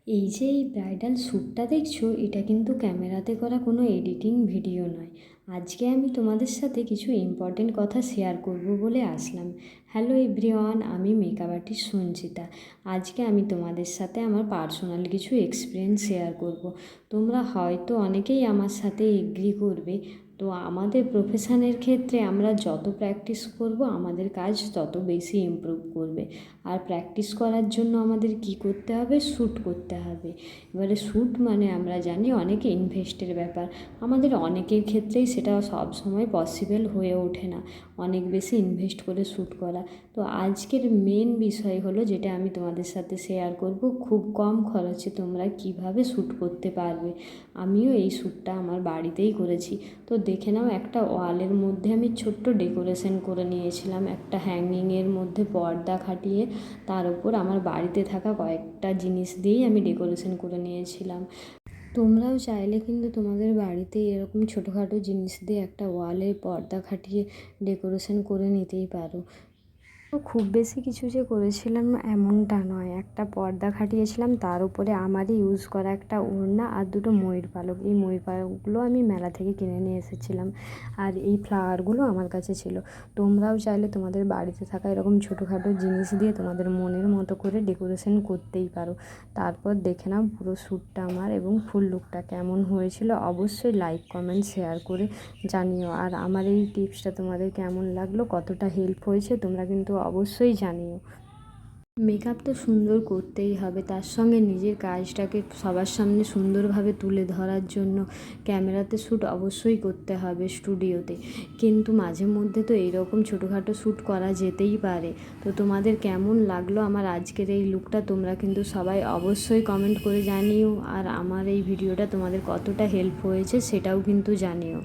এই যে এই ব্রাইডাল শ্যুটটা দেখছো, এটা কিন্তু ক্যামেরাতে করা কোনো এডিটিং ভিডিও নয়। আজকে আমি তোমাদের সাথে কিছু ইম্পর্টেন্ট কথা শেয়ার করব বলে আসলাম। হ্যালো এভরিওয়ান, আমি মেকআপ আর্টিস্ট সঞ্চিতা। আজকে আমি তোমাদের সাথে আমার পার্সোনাল কিছু এক্সপিরিয়েন্স শেয়ার করব। তোমরা হয়তো অনেকেই আমার সাথে এগ্রি করবে। তো আমাদের প্রফেশনের ক্ষেত্রে আমরা যত প্র্যাকটিস করব আমাদের কাজ তত বেশি ইমপ্রুভ করবে। আর প্র্যাকটিস করার জন্য আমাদের কি করতে হবে? শ্যুট করতে হবে। এবারে শ্যুট মানে আমরা জানি অনেক ইনভেস্টের ব্যাপার। আমাদের অনেকের ক্ষেত্রেই সেটা সব সময় পসিবল হয়ে ওঠে না অনেক বেশি ইনভেস্ট করে শ্যুট করা। তো আজকের মেন বিষয় হলো যেটা আমি তোমাদের সাথে শেয়ার করব, খুব কম খরচে তোমরা কিভাবে শ্যুট করতে পারবে। আমিও এই শ্যুটটা আমার বাড়িতেই করেছি। তো দেখে নাও, একটা ওয়ালের মধ্যে আমি ছোট্ট ডেকোরেশন করে নিয়েছিলাম, একটা হ্যাঙ্গিংয়ের মধ্যে পর্দা খাটিয়ে তার উপর আমার বাড়িতে থাকা কয়েকটা জিনিস দিয়েই আমি ডেকোরেশন করে নিয়েছিলাম। তোমরাও চাইলে কিন্তু তোমাদের বাড়িতে এরকম ছোটোখাটো জিনিস দিয়ে একটা ওয়ালে পর্দা খাটিয়ে ডেকোরেশন করে নিতেই পারো। তো খুব বেশি কিছু যে করেছিলাম এমনটা নয়, একটা পর্দা খাটিয়েছিলাম, তার উপরে আমারই ইউজ করা একটা ওড়না আর দুটো ময়ূর পালক। এই ময়ূর পালকগুলো আমি মেলা থেকে কিনে নিয়ে এসেছিলাম, আর এই ফ্লাওয়ারগুলো আমার কাছে ছিল। তোমরাও চাইলে তোমাদের বাড়িতে থাকা এরকম ছোটোখাটো জিনিস দিয়ে তোমাদের মনের মতো করে ডেকোরেশন করতেই পারো। তারপর দেখে নাও পুরো শ্যুটটা আমার এবং ফুল লুকটা কেমন হয়েছিল। অবশ্যই লাইক কমেন্ট শেয়ার করে জানিও। আর আমার এই টিপসটা তোমাদের কেমন লাগলো, কতটা হেল্প হয়েছে তোমরা কিন্তু অবশ্যই জানিও। মেকআপ তো সুন্দর করতেই হবে, তার সঙ্গে নিজের কাজটাকে সবার সামনে সুন্দরভাবে তুলে ধরার জন্য ক্যামেরাতে শ্যুট অবশ্যই করতে হবে স্টুডিওতে। কিন্তু মাঝে মধ্যে তো এইরকম ছোটোখাটো শ্যুট করা যেতেই পারে। তো তোমাদের কেমন লাগলো আমার আজকের এই লুকটা তোমরা কিন্তু সবাই অবশ্যই কমেন্ট করে জানিও। আর আমার এই ভিডিওটা তোমাদের কতটা হেল্প হয়েছে সেটাও কিন্তু জানিও।